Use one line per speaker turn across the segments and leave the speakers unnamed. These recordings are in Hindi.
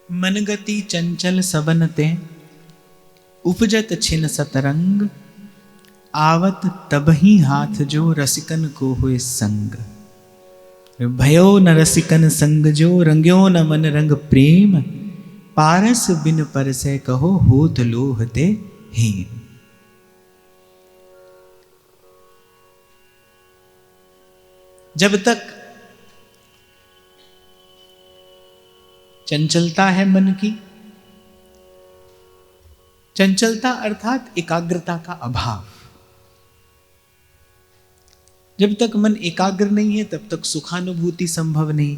मनगति चंचल सबनते उपजत छिन सतरंग, आवत तबही हाथ जो रसिकन को हुए संग। भयो न रसिकन संग जो रंग्यो न मन रंग प्रेम, पारस बिन परसे कहो होत लोह ते हेम। जब तक चंचलता है मन की, चंचलता अर्थात एकाग्रता का अभाव, जब तक मन एकाग्र नहीं है तब तक सुखानुभूति संभव नहीं।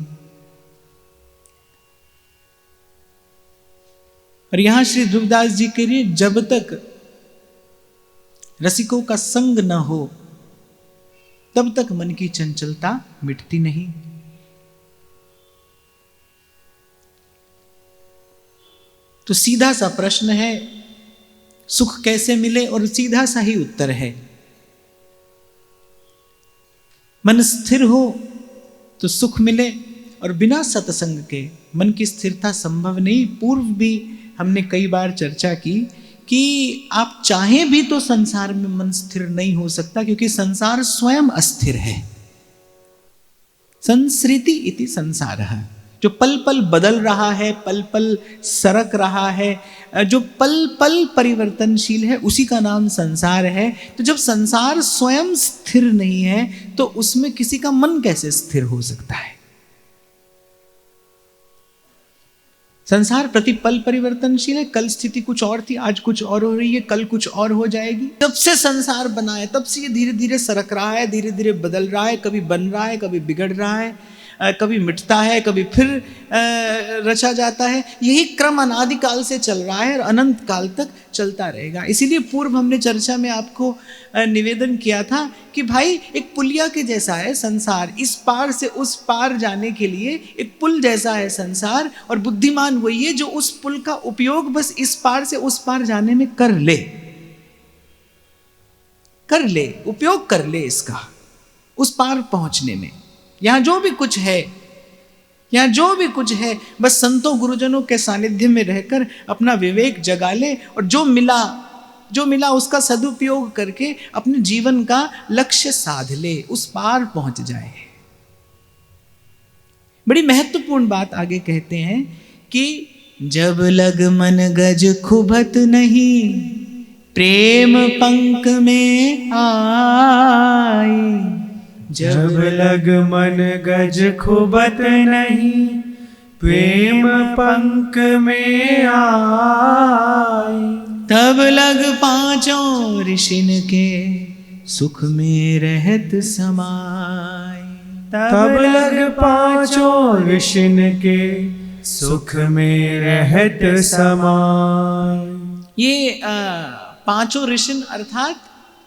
और यहां श्री ध्रुवदास जी कह रहे जब तक रसिकों का संग न हो तब तक मन की चंचलता मिटती नहीं। तो सीधा सा प्रश्न है, सुख कैसे मिले? और सीधा सा ही उत्तर है, मन स्थिर हो तो सुख मिले, और बिना सत्संग के मन की स्थिरता संभव नहीं। पूर्व भी हमने कई बार चर्चा की कि आप चाहें भी तो संसार में मन स्थिर नहीं हो सकता, क्योंकि संसार स्वयं अस्थिर है। संसृति इति संसारः, जो पल पल बदल रहा है, पल पल सरक रहा है, जो पल पल परिवर्तनशील है, उसी का नाम संसार है। तो जब संसार स्वयं स्थिर नहीं है तो उसमें किसी का मन कैसे स्थिर हो सकता है? संसार प्रति पल परिवर्तनशील है। कल स्थिति कुछ और थी, आज कुछ और हो रही है, कल कुछ और हो जाएगी। जब से संसार बना है तब से ये धीरे धीरे सरक रहा है, धीरे धीरे बदल रहा है, कभी बन रहा है, कभी बिगड़ रहा है, कभी मिटता है, कभी फिर रचा जाता है। यही क्रम अनादिकाल से चल रहा है और अनंत काल तक चलता रहेगा। इसीलिए पूर्व हमने चर्चा में आपको निवेदन किया था कि भाई एक पुलिया के जैसा है संसार, इस पार से उस पार जाने के लिए एक पुल जैसा है संसार, और बुद्धिमान वही है जो उस पुल का उपयोग बस इस पार से उस पार जाने में कर ले, उपयोग कर ले इसका, उस पार पहुंचने में। यहाँ जो भी कुछ है, यहाँ जो भी कुछ है, बस संतों गुरुजनों के सानिध्य में रहकर अपना विवेक जगा ले, और जो मिला उसका सदुपयोग करके अपने जीवन का लक्ष्य साध ले, उस पार पहुंच जाए। बड़ी महत्वपूर्ण बात आगे कहते हैं कि जब लग मन गज खुबत नहीं, प्रेम पंख में आई।
जब लग मन गज खुबत नहीं, प्रेम पंख में आई।
तब लग पांचों ऋषिन के सुख में रहत समाई।
तब लग पांचों ऋषिन के सुख में रहत समाई।
ये पांचों ऋषिन अर्थात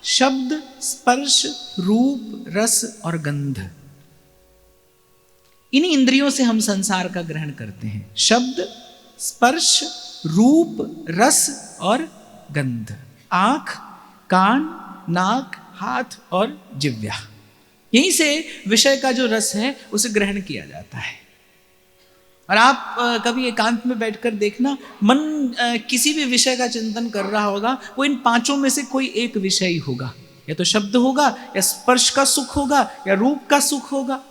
शब्द, स्पर्श, रूप, रस और गंध, इन्हीं इंद्रियों से हम संसार का ग्रहण करते हैं। शब्द, स्पर्श, रूप, रस और गंध। आंख, कान, नाक, हाथ और जिह्वा, यहीं से विषय का जो रस है उसे ग्रहण किया जाता है। और आप कभी एकांत में बैठकर देखना, मन किसी भी विषय का चिंतन कर रहा होगा, वो इन पांचों में से कोई एक विषय ही होगा। या तो शब्द होगा, या स्पर्श का सुख होगा, या रूप का सुख होगा,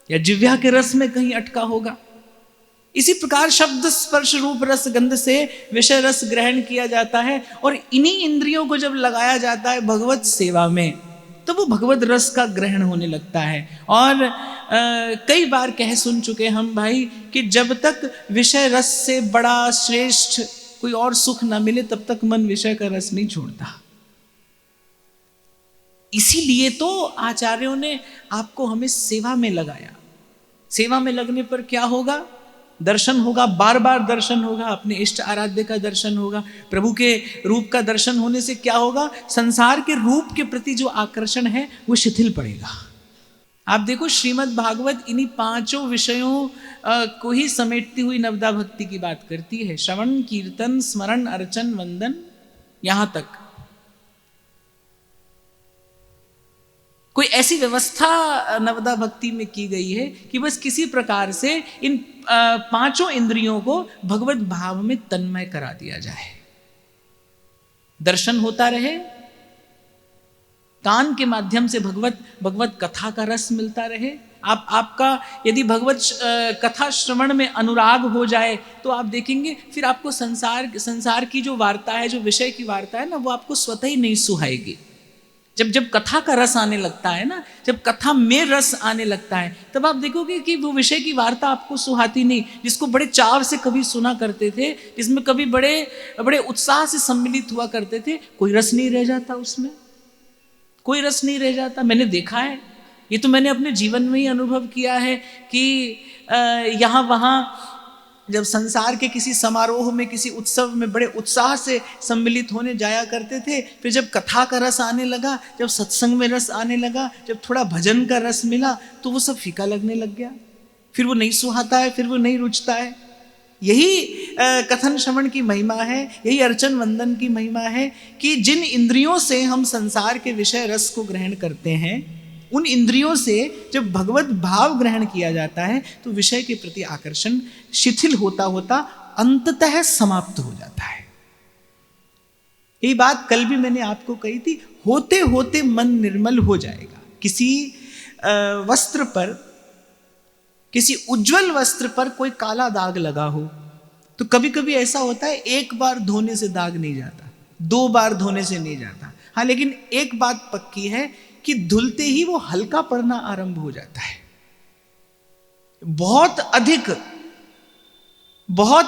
या जिह्वा के रस में कहीं अटका होगा। इसी प्रकार शब्द, स्पर्श, रूप, रस, गंध से विषय रस ग्रहण किया जाता है। और इन्हीं इंद्रियों को जब लगाया जाता है भगवत सेवा में, तो वो भगवत रस का ग्रहण होने लगता है। और कई बार कह सुन चुके हम भाई कि जब तक विषय रस से बड़ा श्रेष्ठ कोई और सुख ना मिले तब तक मन विषय का रस नहीं छोड़ता। इसीलिए तो आचार्यों ने आपको हमें सेवा में लगाया। सेवा में लगने पर क्या होगा? दर्शन होगा, बार बार दर्शन होगा, अपने इष्ट आराध्य का दर्शन होगा। प्रभु के रूप का दर्शन होने से क्या होगा? संसार के रूप के प्रति जो आकर्षण है वो शिथिल पड़ेगा। आप देखो श्रीमद् भागवत इन्हीं पांचों विषयों को ही समेटती हुई नवदा भक्ति की बात करती है। श्रवण, कीर्तन, स्मरण, अर्चन, वंदन, यहां तक। कोई ऐसी व्यवस्था नवदा भक्ति में की गई है कि बस किसी प्रकार से इन पांचों इंद्रियों को भगवत भाव में तन्मय करा दिया जाए। दर्शन होता रहे, कान के माध्यम से भगवत कथा का रस मिलता रहे। आपका यदि भगवत कथा श्रवण में अनुराग हो जाए तो आप देखेंगे फिर आपको संसार की जो वार्ता है, जो विषय की वार्ता है ना, वो आपको स्वतः ही नहीं सुहाएगी। जब कथा का रस आने लगता है ना, जब कथा में रस आने लगता है, तब आप देखोगे कि वो विषय की वार्ता आपको सुहाती नहीं। जिसको बड़े चाव से कभी सुना करते थे, जिसमें कभी बड़े उत्साह से सम्मिलित हुआ करते थे, कोई रस नहीं रह जाता उसमें, कोई रस नहीं रह जाता। मैंने देखा है, ये तो मैंने अपने जीवन में ही अनुभव किया है कि यहाँ वहाँ जब संसार के किसी समारोह में, किसी उत्सव में बड़े उत्साह से सम्मिलित होने जाया करते थे, फिर जब कथा का रस आने लगा, जब सत्संग में रस आने लगा, जब थोड़ा भजन का रस मिला, तो वो सब फीका लगने लग गया। फिर वो नहीं सुहाता है, फिर वो नहीं रुचता है। यही कथन श्रवण की महिमा है, यही अर्चन वंदन की महिमा है कि जिन इंद्रियों से हम संसार के विषय रस को ग्रहण करते हैं, उन इंद्रियों से जब भगवत भाव ग्रहण किया जाता है तो विषय के प्रति आकर्षण शिथिल होता होता अंततः समाप्त हो जाता है। यही बात कल भी मैंने आपको कही थी, होते होते मन निर्मल हो जाएगा। किसी वस्त्र पर, किसी उज्जवल वस्त्र पर कोई काला दाग लगा हो तो कभी कभी ऐसा होता है, एक बार धोने से दाग नहीं जाता, 2 बार धोने से नहीं जाता। हाँ, लेकिन एक बात पक्की है कि धुलते ही वो हल्का पड़ना आरंभ हो जाता है। बहुत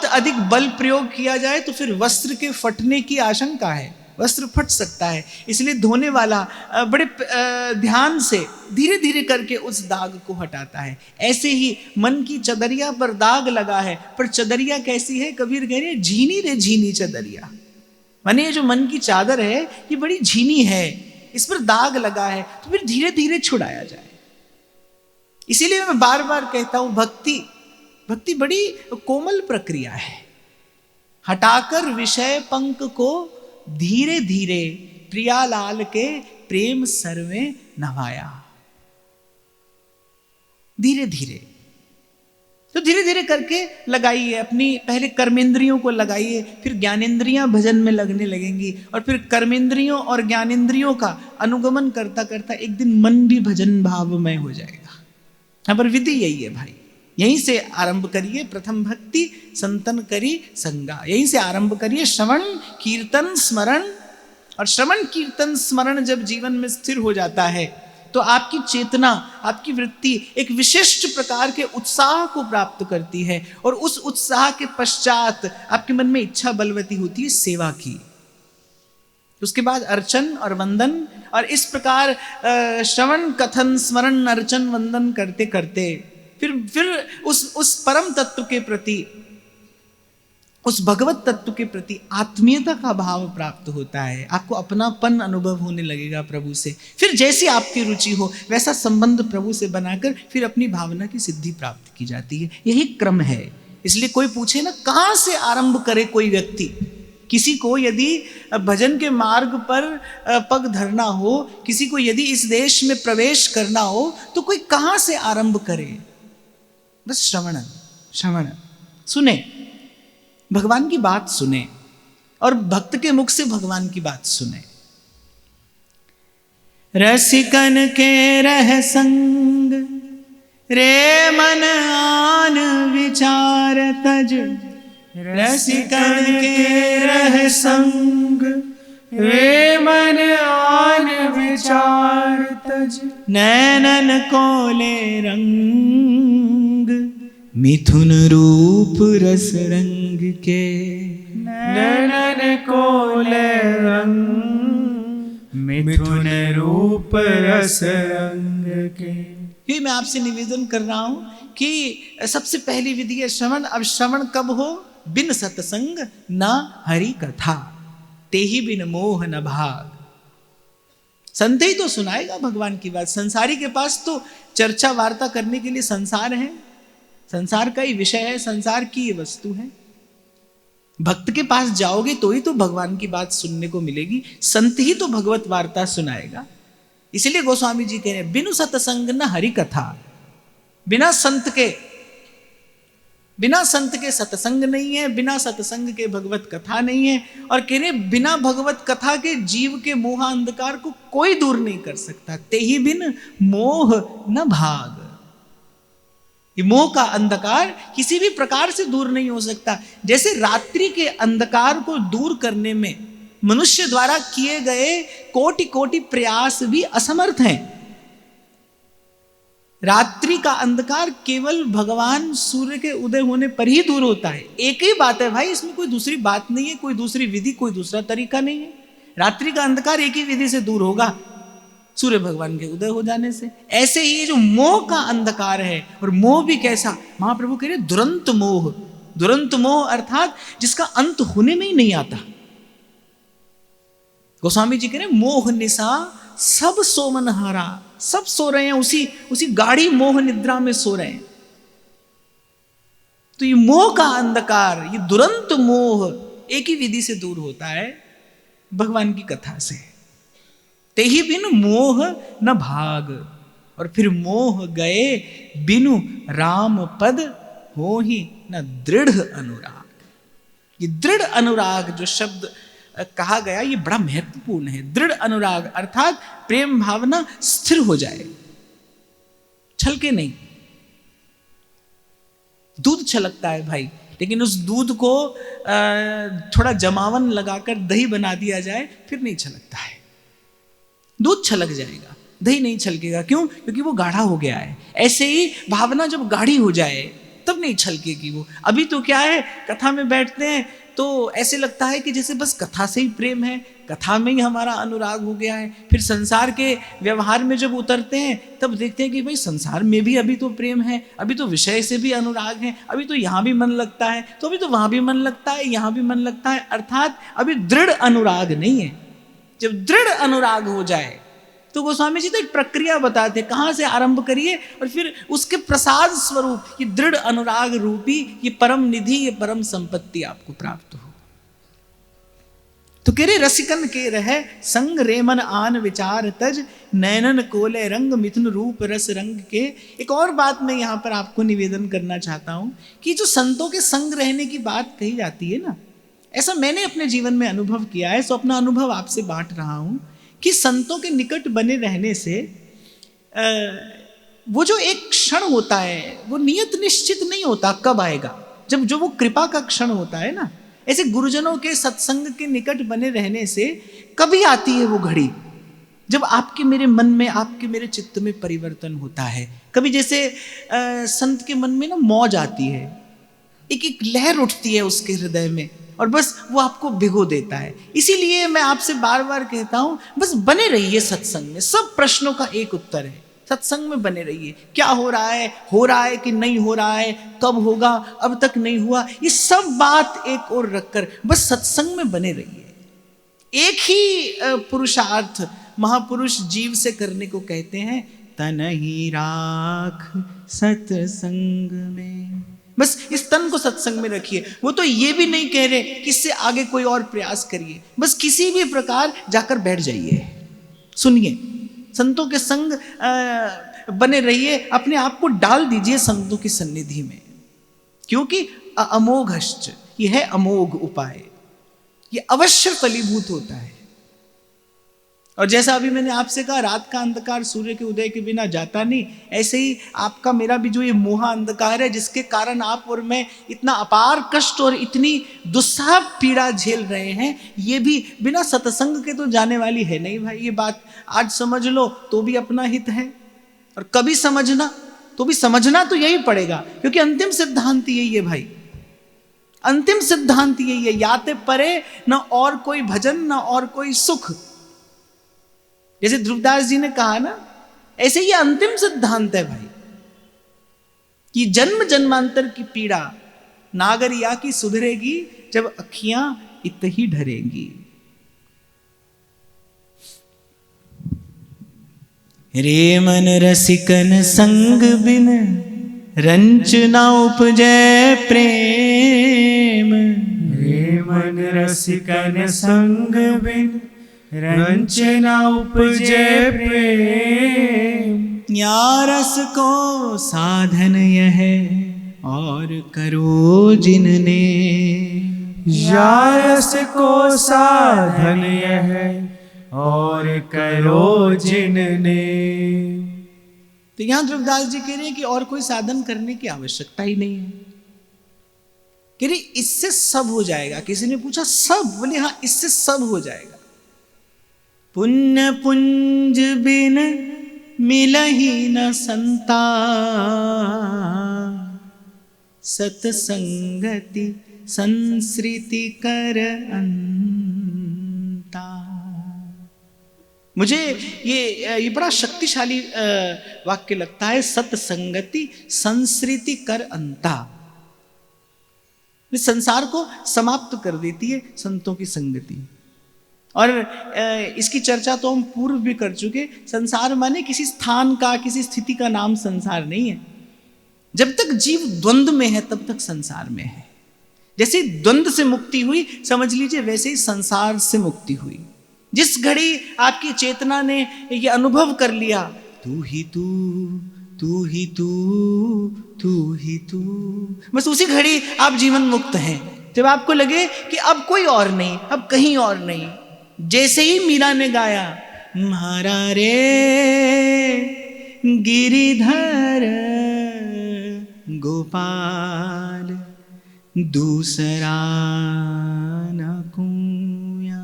अधिक बल प्रयोग किया जाए तो फिर वस्त्र के फटने की आशंका है, वस्त्र फट सकता है। इसलिए धोने वाला बड़े ध्यान से धीरे धीरे करके उस दाग को हटाता है। ऐसे ही मन की चदरिया पर दाग लगा है, पर चदरिया कैसी है? कबीर कह रहे झीनी रे झीनी चदरिया, माने ये जो मन की चादर है ये बड़ी झीनी है, इस पर दाग लगा है, तो फिर धीरे धीरे छुड़ाया जाए। इसीलिए मैं बार बार कहता हूं, भक्ति बड़ी कोमल प्रक्रिया है। हटाकर विषय पंख को धीरे धीरे प्रियालाल के प्रेम सर्वे नवाया। धीरे धीरे तो धीरे धीरे करके लगाइए, अपनी पहले कर्मेंद्रियों को लगाइए, फिर ज्ञानेंद्रियां भजन में लगने लगेंगी, और फिर कर्मेंद्रियों और ज्ञानेंद्रियों का अनुगमन करता करता एक दिन मन भी भजन भावमय हो जाएगा। यहाँ पर विधि यही है भाई, यहीं से आरंभ करिए। प्रथम भक्ति संतन करी संगा, यहीं से आरंभ करिए। श्रवण कीर्तन स्मरण, और श्रवण कीर्तन स्मरण जब जीवन में स्थिर हो जाता है तो आपकी चेतना, आपकी वृत्ति एक विशिष्ट प्रकार के उत्साह को प्राप्त करती है, और उस उत्साह के पश्चात आपके मन में इच्छा बलवती होती है सेवा की। उसके बाद अर्चन और वंदन, और इस प्रकार श्रवण कथन स्मरण अर्चन वंदन करते करते फिर उस परम तत्व के प्रति, उस भगवत तत्व के प्रति आत्मीयता का भाव प्राप्त होता है। आपको अपनापन अनुभव होने लगेगा प्रभु से। फिर जैसी आपकी रुचि हो वैसा संबंध प्रभु से बनाकर फिर अपनी भावना की सिद्धि प्राप्त की जाती है। यही क्रम है। इसलिए कोई पूछे ना, कहाँ से आरंभ करे कोई व्यक्ति? किसी को यदि भजन के मार्ग पर पग धरना हो, किसी को यदि इस देश में प्रवेश करना हो, तो कोई कहाँ से आरंभ करे? बस श्रवण सुने, भगवान की बात सुने, और भक्त के मुख से भगवान की बात सुने। रसिकन के रह संग रे मन आन विचार तज, रसिकन के रह संग रे मन आन विचार तज, नैनन कोले रंग मिथुन रूप रस रंग के,
नैनन कोले रंग मिथुन रूप रस रंग के।
ये मैं आपसे निवेदन कर रहा हूं कि सबसे पहली विधि है श्रवण। अब श्रवण कब हो? बिन सत्संग न हरि कथा, तेहि बिन मोह न भाग। संत ही तो सुनाएगा भगवान की बात। संसारी के पास तो चर्चा वार्ता करने के लिए संसार है, संसार का ही विषय है, संसार की ये वस्तु है। भक्त के पास जाओगे तो ही तो भगवान की बात सुनने को मिलेगी। संत ही तो भगवत वार्ता सुनाएगा। इसलिए गोस्वामी जी कह रहे हैं बिनु सत्संग न हरि कथा, बिना संत के सत्संग नहीं है, बिना सत्संग के भगवत कथा नहीं है। और कह रहे बिना भगवत कथा के जीव के मोह अंधकार को कोई दूर नहीं कर सकता। ते ही बिन मोह न भाग, ये मोह का अंधकार किसी भी प्रकार से दूर नहीं हो सकता। जैसे रात्रि के अंधकार को दूर करने में मनुष्य द्वारा किए गए कोटि कोटि प्रयास भी असमर्थ हैं। रात्रि का अंधकार केवल भगवान सूर्य के उदय होने पर ही दूर होता है। एक ही बात है भाई, इसमें कोई दूसरी बात नहीं है, कोई दूसरी विधि, कोई दूसरा तरीका नहीं है। रात्रि का अंधकार एक ही विधि से दूर होगा, सूर्य भगवान के उदय हो जाने से। ऐसे ही जो मोह का अंधकार है, और मोह भी कैसा, महाप्रभु कह रहे दुरंत मोह। दुरंत मोह अर्थात जिसका अंत होने में ही नहीं आता। गोस्वामी जी कह रहे मोह निशा सब सोमनहारा, सब सो रहे हैं, उसी गाढ़ी मोह निद्रा में सो रहे हैं। तो ये मोह का अंधकार, ये दुरंत मोह एक ही विधि से दूर होता है, भगवान की कथा से। ते ही बिनु मोह न भाग, और फिर मोह गए बिनु राम पद हो ही न दृढ़ अनुराग। ये दृढ़ अनुराग जो शब्द कहा गया, ये बड़ा महत्वपूर्ण है। दृढ़ अनुराग अर्थात प्रेम भावना स्थिर हो जाए, छलके नहीं। दूध छलकता है भाई, लेकिन उस दूध को थोड़ा जमावन लगाकर दही बना दिया जाए, फिर नहीं छलकता है। दूध छलक जाएगा, दही नहीं छलकेगा। क्यों? क्योंकि वो गाढ़ा हो गया है। ऐसे ही भावना जब गाढ़ी हो जाए तब नहीं छलकेगी वो। अभी तो क्या है, कथा में बैठते हैं तो ऐसे लगता है कि जैसे बस कथा से ही प्रेम है, कथा में ही हमारा अनुराग हो गया है। फिर संसार के व्यवहार में जब उतरते हैं तब देखते हैं कि भाई संसार में भी अभी तो प्रेम है, अभी तो विषय से भी अनुराग है, अभी तो यहाँ भी मन लगता है, तो अभी तो वहाँ भी मन लगता है, यहाँ भी मन लगता है। अर्थात अभी दृढ़ अनुराग नहीं है। जब दृढ़ अनुराग हो जाए तो गोस्वामी जी तो एक प्रक्रिया बताते, कहाँ से आरंभ करिए और फिर उसके प्रसाद स्वरूप ये दृढ़ अनुराग रूपी ये परम निधि, ये परम संपत्ति आपको प्राप्त हो। तो कह रहे रसिकन के रहे संग रेमन आन विचार तज, नैनन कोले रंग मिथुन रूप रस रंग के। एक और बात मैं यहाँ पर आपको निवेदन करना चाहता हूँ कि जो संतों के संग रहने की बात कही जाती है ना, ऐसा मैंने अपने जीवन में अनुभव किया है, सो अपना अनुभव आपसे बांट रहा हूँ कि संतों के निकट बने रहने से वो जो एक क्षण होता है वो नियत निश्चित नहीं होता कब आएगा। जब जो वो कृपा का क्षण होता है ना, ऐसे गुरुजनों के सत्संग के निकट बने रहने से कभी आती है वो घड़ी जब आपके मेरे मन में, आपके मेरे चित्त में परिवर्तन होता है। कभी जैसे संत के मन में ना मौज आती है, एक एक लहर उठती है उसके हृदय में और बस वो आपको भिगो देता है। इसीलिए मैं आपसे बार बार कहता हूं बस बने रहिए सत्संग में। सब प्रश्नों का एक उत्तर है, सत्संग में बने रहिए। क्या हो रहा है कि नहीं हो रहा है, कब होगा, अब तक नहीं हुआ, ये सब बात एक ओर रखकर बस सत्संग में बने रहिए। एक ही पुरुषार्थ महापुरुष जीव से करने को कहते हैं, तन ही राख सत्संग में। बस इस तन को सत्संग में रखिए। वो तो ये भी नहीं कह रहे कि इससे आगे कोई और प्रयास करिए, बस किसी भी प्रकार जाकर बैठ जाइए, सुनिए, संतों के संग बने रहिए, अपने आप को डाल दीजिए संतों की सन्निधि में। क्योंकि अमोघश्च, ये है अमोघ उपाय, ये अवश्य फलीभूत होता है। और जैसा अभी मैंने आपसे कहा, रात का अंधकार सूर्य के उदय के बिना जाता नहीं, ऐसे ही आपका मेरा भी जो ये मोह अंधकार है जिसके कारण आप और मैं इतना अपार कष्ट और इतनी दुस्सह पीड़ा झेल रहे हैं, ये भी बिना सत्संग के तो जाने वाली है नहीं भाई। ये बात आज समझ लो तो भी अपना हित है, और कभी समझना तो भी समझना तो यही पड़ेगा, क्योंकि अंतिम सिद्धांत यही है भाई। अंतिम सिद्धांत यही है, याते परे न और कोई भजन न और कोई सुख। जैसे ध्रुवदास जी ने कहा ना, ऐसे ही अंतिम सिद्धांत है भाई कि जन्म जन्मांतर की पीड़ा नागरिया की सुधरेगी जब अखियां इत ही ढरेंगी। रे मन रसिकन संग बिन रंच ना उपजै प्रेम।
रे मन रसिकन संग बिन रंचना उपजे प्रेम।
या रस को साधन यह और करो जिनने,
या रस को साधन यह और करो जिनने।
तो यहां ध्रुवदास जी कह रहे हैं कि और कोई साधन करने की आवश्यकता ही नहीं है। कह रहे इससे सब हो जाएगा। किसी ने पूछा सब? बोले हाँ, इससे सब हो जाएगा। पुण्य पुंज बिन मिलहि न संता, सतसंगति संसृति कर अंता। मुझे ये बड़ा शक्तिशाली वाक्य लगता है। सतसंगति संसृति कर अंता, संसार को समाप्त कर देती है संतों की संगति। और इसकी चर्चा तो हम पूर्व भी कर चुके। संसार माने किसी स्थान का, किसी स्थिति का नाम संसार नहीं है। जब तक जीव द्वंद्व में है तब तक संसार में है। जैसे द्वंद्व से मुक्ति हुई, समझ लीजिए वैसे ही संसार से मुक्ति हुई। जिस घड़ी आपकी चेतना ने ये अनुभव कर लिया, तू ही तू, तू ही तू, तू ही तू, बस उसी घड़ी आप जीवन मुक्त हैं। जब आपको लगे कि अब कोई और नहीं, अब कहीं और नहीं। जैसे ही मीरा ने गाया, म्हारा रे गिरिधर गोपाल, दूसरा न कोया।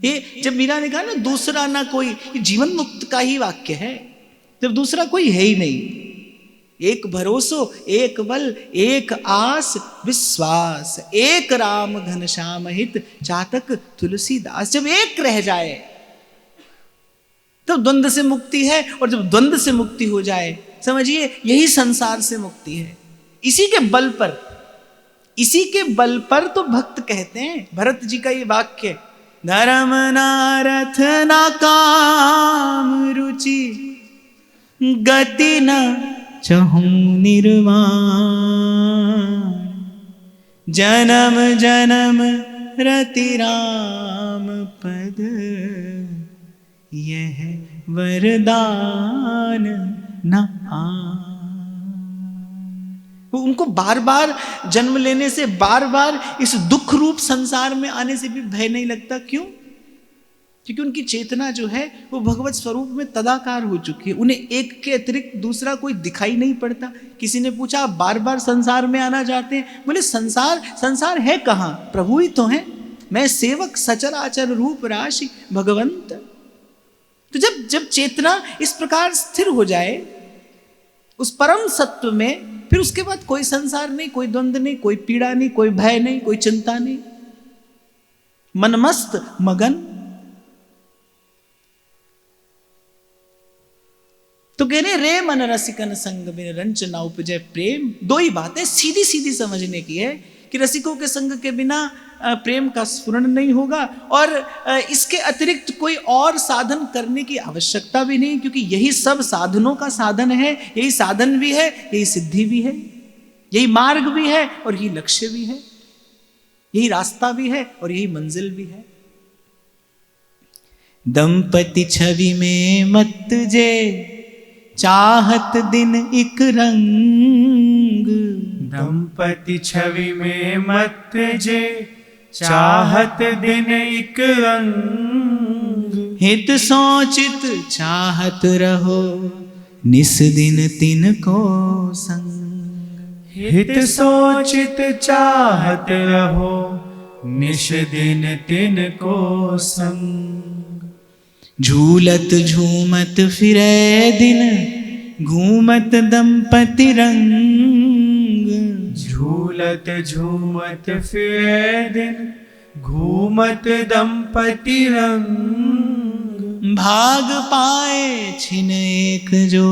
ये जब मीरा ने कहा ना दूसरा ना कोई, ये जीवन मुक्त का ही वाक्य है। जब दूसरा कोई है ही नहीं। एक भरोसो, एक बल, एक आस विश्वास, एक राम घनश्याम हित चातक तुलसीदास। जब एक रह जाए तब द्वंद्व से मुक्ति है। और जब द्वंद्व से मुक्ति हो जाए, समझिए यही संसार से मुक्ति है। इसी के बल पर, इसी के बल पर तो भक्त कहते हैं। भरत जी का ये वाक्य, धर्म नारथ ना काम रुचि, गति न चहूं निर्वाण, जन्म जन्म रति राम पद, यह वरदान न आन। उनको बार बार जन्म लेने से, बार बार इस दुख रूप संसार में आने से भी भय नहीं लगता। क्यों? क्योंकि उनकी चेतना जो है वो भगवत स्वरूप में तदाकार हो चुकी है। उन्हें एक के अतिरिक्त दूसरा कोई दिखाई नहीं पड़ता। किसी ने पूछा आप बार बार संसार में आना चाहते हैं? बोले संसार है कहाँ? प्रभु ही तो है। मैं सेवक सचराचर रूप राशि भगवंत। तो जब चेतना इस प्रकार स्थिर हो जाए उस परम सत्व में, फिर उसके बाद कोई संसार नहीं, कोई द्वंद्व नहीं, कोई पीड़ा नहीं, कोई भय नहीं, कोई चिंता नहीं। मनमस्त मगन। तो कह रहे रे मन रसिकन संग बिन रंच ना उपजय प्रेम। दो ही बातें सीधी सीधी समझने की है कि रसिकों के संग के बिना प्रेम का स्फुरण नहीं होगा, और इसके अतिरिक्त कोई और साधन करने की आवश्यकता भी नहीं, क्योंकि यही सब साधनों का साधन है। यही साधन भी है, यही सिद्धि भी है, यही मार्ग भी है और यही लक्ष्य भी है, यही रास्ता भी है और यही मंजिल भी है। दंपति छवि में मत जे, चाहत दिन एक रंग।
दंपति छवि में मत जे, चाहत दिन एक रंग।
हित सोचित चाहत रहो, निस दिन तिन को संग।
हित सोचित चाहत रहो, निस दिन तिन को संग।
झूलत झूमत फिरे दिन, घूमत दंपति रंग।
झूलत झूमत फिरे दिन, घूमत दंपति रंग।
भाग पाए छिन एक जो,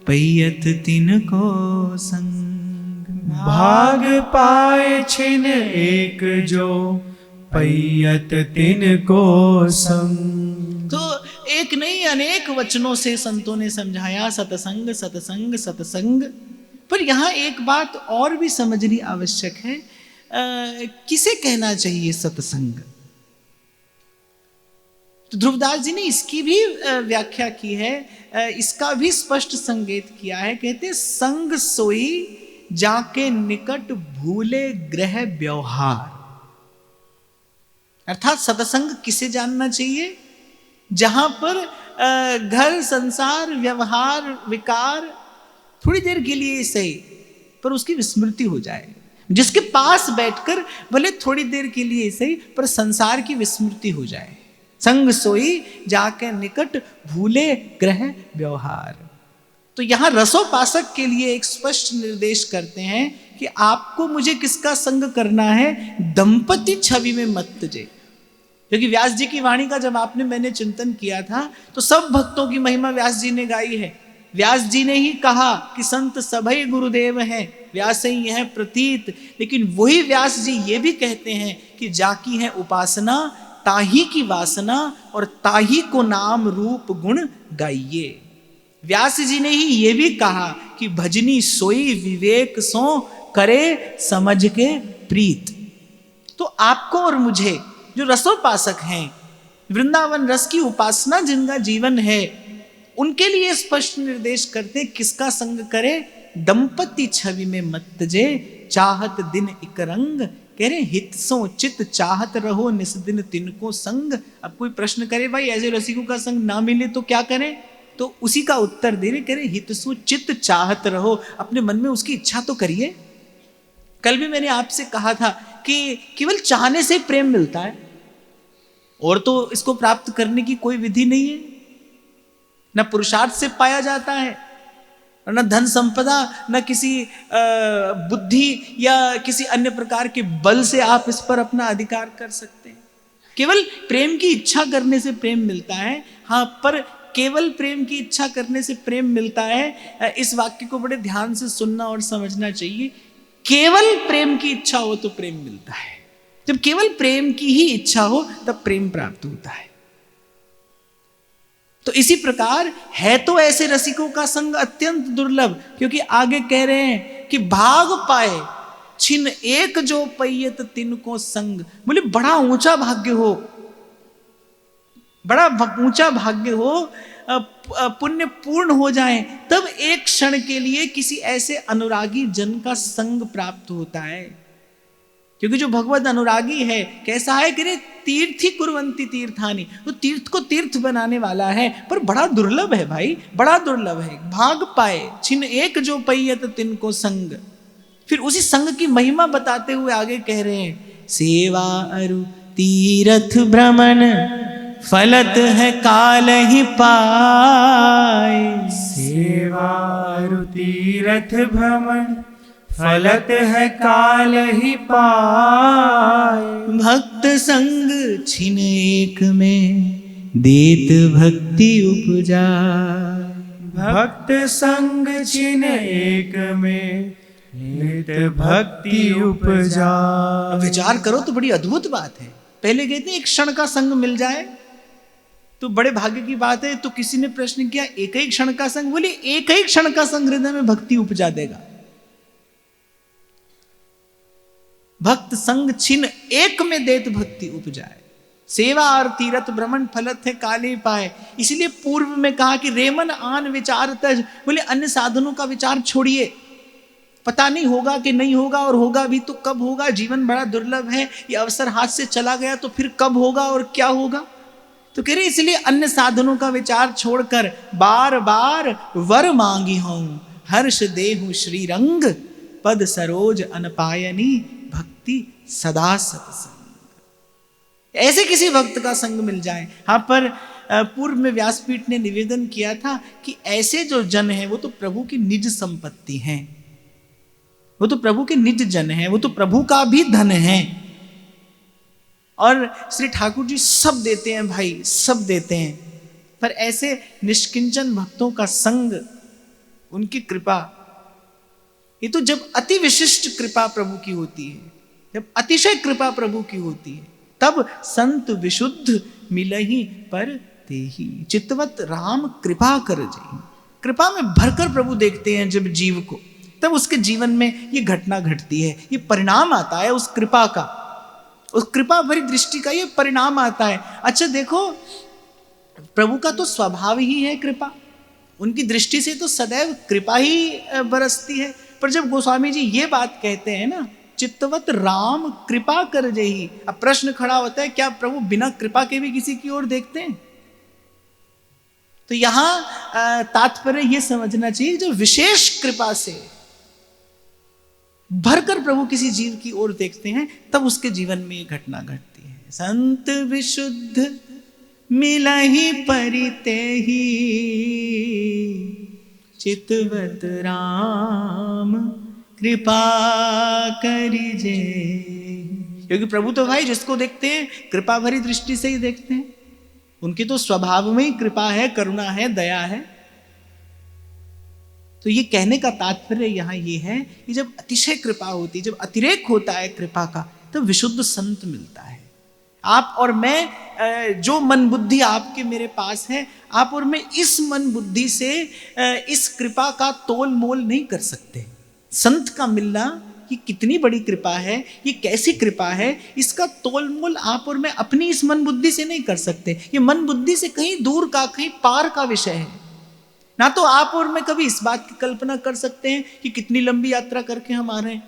पैयत तिन को संग।
भाग पाए छिन एक जो, पैयत तिन को संग।
तो एक नहीं अनेक वचनों से संतों ने समझाया सतसंग सतसंग सतसंग। पर यहाँ एक बात और भी समझनी आवश्यक है। किसे कहना चाहिए सत्संग? तो ध्रुवदास जी ने इसकी भी व्याख्या की है, इसका भी स्पष्ट संकेत किया है। कहते संग सोई जाके निकट भूले ग्रह व्यवहार। अर्थात सत्संग किसे जानना चाहिए? जहां पर घर संसार व्यवहार विकार थोड़ी देर के लिए सही पर उसकी विस्मृति हो जाए, जिसके पास बैठकर भले थोड़ी देर के लिए सही पर संसार की विस्मृति हो जाए। संग सोई जाके निकट भूले ग्रह व्यवहार। तो यहां रसोपासक के लिए एक स्पष्ट निर्देश करते हैं कि आपको मुझे किसका संग करना है? दंपति छवि में मत तजे। क्योंकि व्यास जी की वाणी का जब मैंने चिंतन किया था तो सब भक्तों की महिमा व्यास जी ने गाई है। व्यास जी ने ही कहा कि संत सभई गुरुदेव हैं, व्यास ही है प्रतीत। लेकिन वही व्यास जी ये भी कहते हैं कि जाकी है उपासना ताही की वासना और ताही को नाम रूप गुण गाइए। व्यास जी ने ही ये भी कहा कि भजनी सोई विवेक सो करे समझ के प्रीत। तो आपको और मुझे जो रसोपासक हैं, वृंदावन रस की उपासना जिनका जीवन है, उनके लिए स्पष्ट निर्देश करते हैं किसका संग करे? दंपति छवि में मत तजे चाहत दिन इक रंग। कह रहे हित सो चित चाहत रहो निस दिन तिनको संग। अब कोई प्रश्न करे भाई ऐसे रसिकों का संग ना मिले तो क्या करें? तो उसी का उत्तर दे रहे, कह रहे हित सो चित चाहत रहो, अपने मन में उसकी इच्छा तो करिए। कल भी मैंने आपसे कहा था कि केवल चाहने से प्रेम मिलता है और तो इसको प्राप्त करने की कोई विधि नहीं है। न पुरुषार्थ से पाया जाता है, न धन संपदा, न किसी बुद्धि या किसी अन्य प्रकार के बल से आप इस पर अपना अधिकार कर सकते हैं। केवल प्रेम की इच्छा करने से प्रेम मिलता है। हाँ, पर केवल प्रेम की इच्छा करने से प्रेम मिलता है, इस वाक्य को बड़े ध्यान से सुनना और समझना चाहिए। केवल प्रेम की इच्छा हो तो प्रेम मिलता है। जब केवल प्रेम की ही इच्छा हो तब प्रेम प्राप्त होता है। तो इसी प्रकार है तो ऐसे रसिकों का संग अत्यंत दुर्लभ, क्योंकि आगे कह रहे हैं कि भाग पाए छिन एक जो पैयत तिनको संग। बोले बड़ा ऊंचा भाग्य हो, बड़ा ऊंचा भाग्य हो, पुण्य पूर्ण हो जाए तब एक क्षण के लिए किसी ऐसे अनुरागी जन का संग प्राप्त होता है। क्योंकि जो भगवत अनुरागी है कैसा है कि तीर्थी कुर्वंती तीर्थानी, तो तीर्थ को तीर्थ बनाने वाला है, पर बड़ा दुर्लभ है भाई, बड़ा दुर्लभ है। भाग पाए छिन एक जो पैयत तिनको संग। फिर उसी संग की महिमा बताते हुए आगे कह रहे हैं सेवा अरु तीर्थ भ्रमण फलत है काल ही पाए।
सेवा अरु तीर्थ भ्रमण फलत है काल ही पाए।
भक्त संग छिन एक में देत भक्ति उपजाए।
भक्त संग छिन एक में देत भक्ति उपजाए।
विचार करो तो बड़ी अद्भुत बात है। पहले कहते हैं एक क्षण का संग मिल जाए तो बड़े भाग्य की बात है। तो किसी ने प्रश्न किया एक ही क्षण का संग, बोले एक ही क्षण का संग हृदय में भक्ति उपजा देगा। भक्त संग छिन एक में देत भक्ति उपजाए। सेवा और तीर्थ भ्रमण फलत है काले पाए। इसलिए पूर्व में कहा कि रेमन आन विचार तज, बोले अन्य साधनों का विचार छोड़िए। पता नहीं होगा कि नहीं होगा, और होगा भी तो कब होगा। जीवन बड़ा दुर्लभ है, ये अवसर हाथ से चला गया तो फिर कब होगा और क्या होगा। तो कह रहे इसलिए अन्य साधनों का विचार छोड़कर बार बार वर मांगी हूं हर्ष देहु श्री रंग पद सरोज अनपायनी भक्ति सदा सत्संग। ऐसे किसी भक्त का संग मिल जाए। हाँ, पर पूर्व में व्यासपीठ ने निवेदन किया था कि ऐसे जो जन हैं वो तो प्रभु की निज संपत्ति हैं, वो तो प्रभु के निज जन हैं, वो तो प्रभु का भी धन है। और श्री ठाकुर जी सब देते हैं भाई, सब देते हैं। पर ऐसे निष्किंचन भक्तों का संग, उनकी कृपा, ये तो जब अति विशिष्ट कृपा प्रभु की होती है, जब अतिशय कृपा प्रभु की होती है, तब संत विशुद्ध मिलहि पर तेहि चितवत राम कृपा कर जई। कृपा में भरकर प्रभु देखते हैं जब जीव को, तब उसके जीवन में ये घटना घटती है, ये परिणाम आता है उस कृपा का, उस कृपा भरी दृष्टि का ये परिणाम आता है। अच्छा देखो, प्रभु का तो स्वभाव ही है कृपा, उनकी दृष्टि से तो सदैव कृपा ही बरसती है। पर जब गोस्वामी जी ये बात कहते हैं ना, चित्तवत राम कृपा कर जेहि, अब प्रश्न खड़ा होता है, क्या प्रभु बिना कृपा के भी किसी की ओर देखते हैं? तो यहां तात्पर्य यह समझना चाहिए, जो विशेष कृपा से भरकर प्रभु किसी जीव की ओर देखते हैं, तब उसके जीवन में ये घटना घटती है। संत विशुद्ध मिलहि परितेहि, चित्तवत राम कृपा करिजे। क्योंकि प्रभु तो भाई जिसको देखते हैं कृपा भरी दृष्टि से ही देखते हैं, उनकी तो स्वभाव में ही कृपा है, करुणा है, दया है। तो ये कहने का तात्पर्य यहां ये है कि जब अतिशय कृपा होती है, जब अतिरेक होता है कृपा का, तो विशुद्ध संत मिलता है। आप और मैं, जो मन बुद्धि आपके मेरे पास है, आप और मैं इस मन बुद्धि से इस कृपा का तोल मोल नहीं कर सकते। संत का मिलना ये कितनी बड़ी कृपा है, ये कैसी कृपा है, इसका तोल मोल आप और मैं अपनी इस मन बुद्धि से नहीं कर सकते। ये मन बुद्धि से कहीं दूर का, कहीं पार का विषय है। ना तो आप और मैं कभी इस बात की कल्पना कर सकते हैं कि कितनी लंबी यात्रा करके हम आ रहे हैं।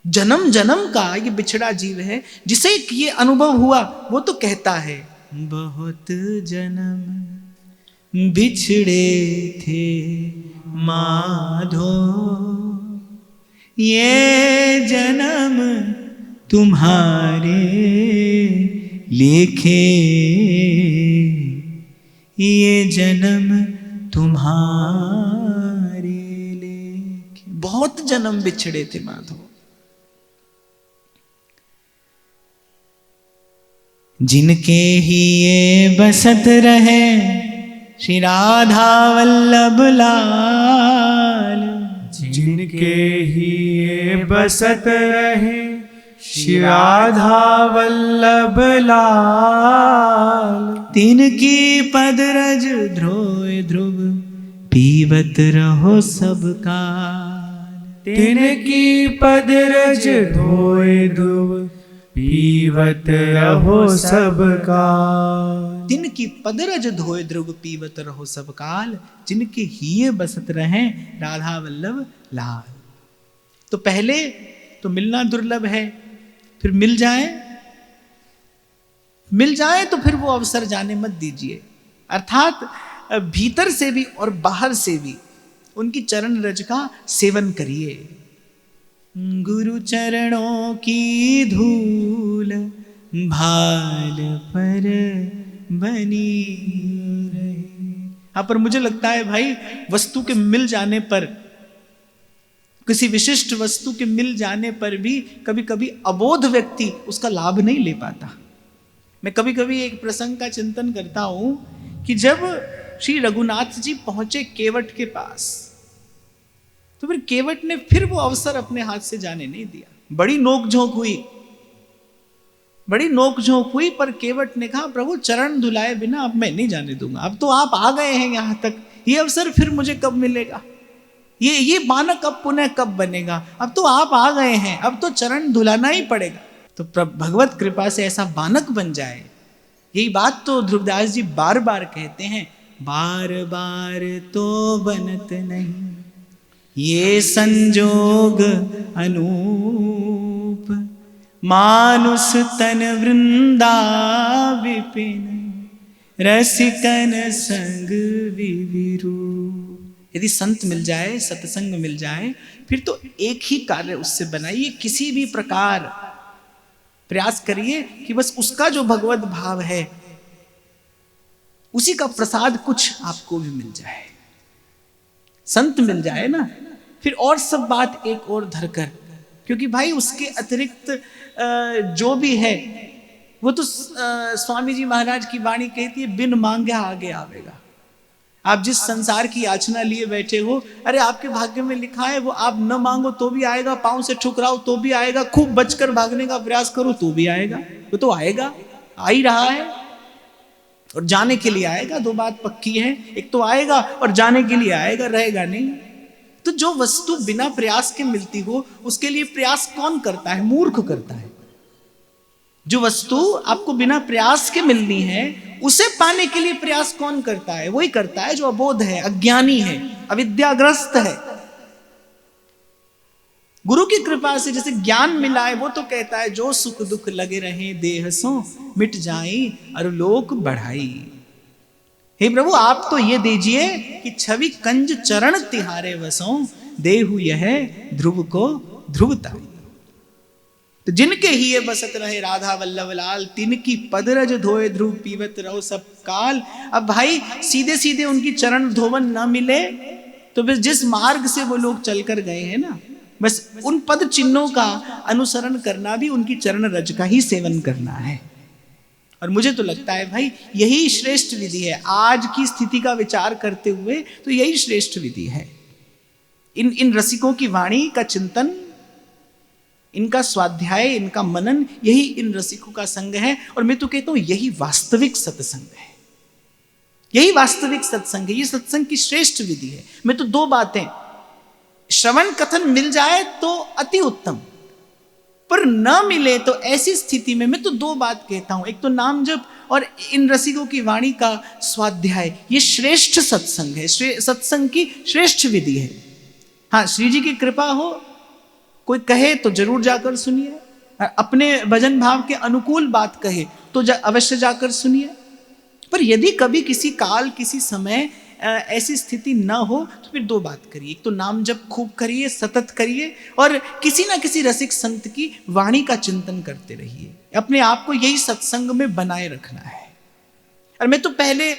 जन्म जन्म का ये बिछड़ा जीव है, जिसे ये अनुभव हुआ वो तो कहता है, बहुत जन्म बिछड़े थे माधो, ये जन्म तुम्हारे लेखे, ये जन्म तुम्हारे लेखे। बहुत जन्म बिछड़े थे माधो, जिनके ही ये बसत रहे श्री राधा वल्लभ लाल,
जिनके ही ये बसत रहे श्री राधा वल्लभ लाल,
तिनकी पद रज ध्रोय ध्रुव पीवत रहो सब काल।
तिनकी पद रज धोए ध्रुव पीवत रहो सब काल।
जिनकी पदरज धोए ध्रुव पीवत रहो सब काल, जिनके हिये बसत रहें राधा वल्लभ लाल। तो पहले तो मिलना दुर्लभ है, फिर मिल जाए तो फिर वो अवसर जाने मत दीजिए। अर्थात भीतर से भी और बाहर से भी उनकी चरण रज का सेवन करिए। गुरु चरणों की धूल भाल पर बनी रहे। यहां पर मुझे लगता है भाई, वस्तु के मिल जाने पर, किसी विशिष्ट वस्तु के मिल जाने पर भी कभी कभी अबोध व्यक्ति उसका लाभ नहीं ले पाता। मैं कभी कभी एक प्रसंग का चिंतन करता हूं कि जब श्री रघुनाथ जी पहुंचे केवट के पास, तो फिर केवट ने फिर वो अवसर अपने हाथ से जाने नहीं दिया। बड़ी नोकझोंक हुई, पर केवट ने कहा, प्रभु चरण धुलाए बिना अब मैं नहीं जाने दूंगा। अब तो आप आ गए हैं यहां तक, ये अवसर फिर मुझे कब मिलेगा? ये बानक अब पुनः कब बनेगा? अब तो आप आ गए हैं, अब तो चरण धुलाना ही पड़ेगा। तो भगवत कृपा से ऐसा बानक बन जाए। यही बात तो ध्रुवदास जी बार बार कहते हैं, बार बार तो बनत नहीं ये संजोग अनूप, मानुष तन वृंदा विपिन, रसिकन संग विविरू। यदि संत मिल जाए, सत्संग मिल जाए, फिर तो एक ही कार्य उससे बनाइए। किसी भी प्रकार प्रयास करिए कि बस उसका जो भगवत भाव है, उसी का प्रसाद कुछ आपको भी मिल जाए। संत मिल जाए ना, फिर और सब बात एक और धरकर, क्योंकि भाई उसके अतिरिक्त जो भी है वो तो स्वामी जी महाराज की वाणी कहती है, बिन मांगे आगे आवेगा। आप जिस संसार की याचना लिए बैठे हो, अरे आपके भाग्य में लिखा है वो आप न मांगो तो भी आएगा, पांव से ठुकराओ तो भी आएगा, खूब बचकर भागने का प्रयास करो तो भी आएगा। वो तो आएगा, आ ही रहा है और जाने के लिए आएगा। दो बात पक्की है, एक तो आएगा और जाने के लिए आएगा, रहेगा नहीं। तो जो वस्तु बिना प्रयास के मिलती हो, उसके लिए प्रयास कौन करता है? मूर्ख करता है। जो वस्तु आपको बिना प्रयास के मिलनी है, उसे पाने के लिए प्रयास कौन करता है? वही करता है जो अबोध है, अज्ञानी है, अविद्याग्रस्त है। गुरु की कृपा से जैसे ज्ञान मिला है, वो तो कहता है जो सुख दुख लगे रहे देह सो मिट जाई और लोक बढ़ाई। हे प्रभु, आप तो ये दीजिए कि छवि कंज चरण तिहारे वसों, देहु यह ध्रुव को ध्रुवताई। तो जिनके ही ये बसत रहे राधा वल्लभ लाल, तिनकी पदरज धोए ध्रुव पीवत रहो सब काल। अब भाई सीधे सीधे उनकी चरण धोवन ना मिले तो बस जिस मार्ग से वो लोग चलकर गए हैं ना, बस उन पद चिन्हों का अनुसरण करना भी उनकी चरण रज का ही सेवन करना है। और मुझे तो लगता है भाई यही श्रेष्ठ विधि है। आज की स्थिति का विचार करते हुए तो यही श्रेष्ठ विधि है। इन रसिकों की वाणी का चिंतन, इनका स्वाध्याय, इनका मनन, यही इन रसिकों का संग है। और मैं तो कहता हूं यही वास्तविक सत्संग है, यही वास्तविक सत्संग है, ये सत्संग की श्रेष्ठ विधि है। मैं तो दो बातें, श्रवण कथन मिल जाए तो अति उत्तम, पर न मिले तो ऐसी स्थिति में मैं तो दो बात कहता हूं, एक तो नाम जप और इन रसिकों की वाणी का स्वाध्याय। ये श्रेष्ठ सत्संग है, सत्संग की श्रेष्ठ विधि है। हाँ, श्री जी की कृपा हो, कोई कहे तो जरूर जाकर सुनिए, अपने भजन भाव के अनुकूल बात कहे तो अवश्य जाकर सुनिए। पर यदि कभी किसी काल किसी समय ऐसी स्थिति न हो तो फिर दो बात करिए, एक तो नाम जप खूब करिए, सतत करिए, और किसी ना किसी रसिक संत की वाणी का चिंतन करते रहिए। अपने आप को यही सत्संग में बनाए रखना है। और मैं तो पहले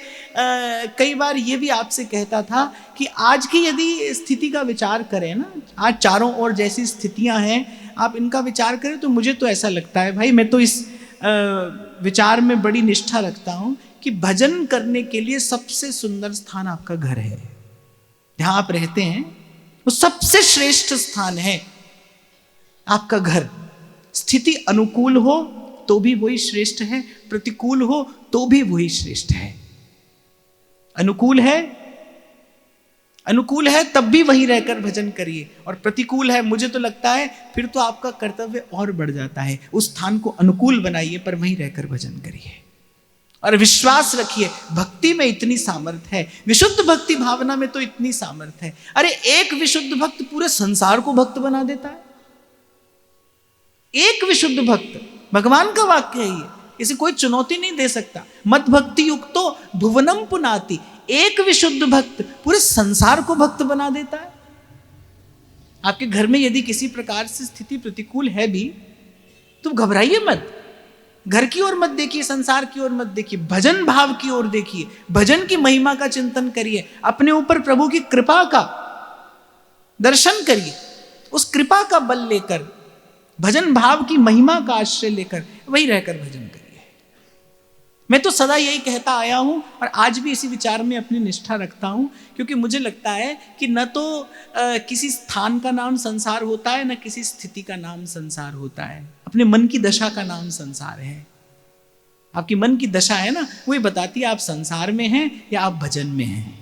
कई बार ये भी आपसे कहता था कि आज की यदि स्थिति का विचार करें ना, आज चारों ओर जैसी स्थितियां हैं, आप इनका विचार करें तो मुझे तो ऐसा लगता है भाई, मैं तो इस विचार में बड़ी निष्ठा रखता हूं कि भजन करने के लिए सबसे सुंदर स्थान आपका घर है। जहां आप रहते हैं वो सबसे श्रेष्ठ स्थान है आपका घर। स्थिति अनुकूल हो तो भी वही श्रेष्ठ है, प्रतिकूल हो तो भी वही श्रेष्ठ है। अनुकूल है तब भी वहीं रहकर भजन करिए, और प्रतिकूल है, मुझे तो लगता है फिर तो आपका कर्तव्य और बढ़ जाता है। उस स्थान को अनुकूल बनाइए पर वहीं रहकर भजन करिए। और विश्वास रखिए, भक्ति में इतनी सामर्थ्य है, विशुद्ध भक्ति भावना में तो इतनी सामर्थ्य है। अरे एक विशुद्ध भक्त पूरे संसार को भक्त बना देता है। एक विशुद्ध भक्त, भगवान का वाक्य है ये, इसे कोई चुनौती नहीं दे सकता। मत भक्ति युक्तो भुवनम पुनाति, एक विशुद्ध भक्त पूरे संसार को भक्त बना देता है। आपके घर में यदि किसी प्रकार से स्थिति प्रतिकूल है भी तो घबराइए मत, घर की ओर मत देखिए, संसार की ओर मत देखिए, भजन भाव की ओर देखिए, भजन की महिमा का चिंतन करिए, अपने ऊपर प्रभु की कृपा का दर्शन करिए, उस कृपा का बल लेकर, भजन भाव की महिमा का आश्रय लेकर वही रहकर भजन करिए। मैं तो सदा यही कहता आया हूं और आज भी इसी विचार में अपनी निष्ठा रखता हूं, क्योंकि मुझे लगता है कि न तो किसी स्थान का नाम संसार होता है, न किसी स्थिति का नाम संसार होता है। अपने मन की दशा का नाम संसार है। आपकी मन की दशा है ना, वही बताती है आप संसार में हैं या आप भजन में हैं।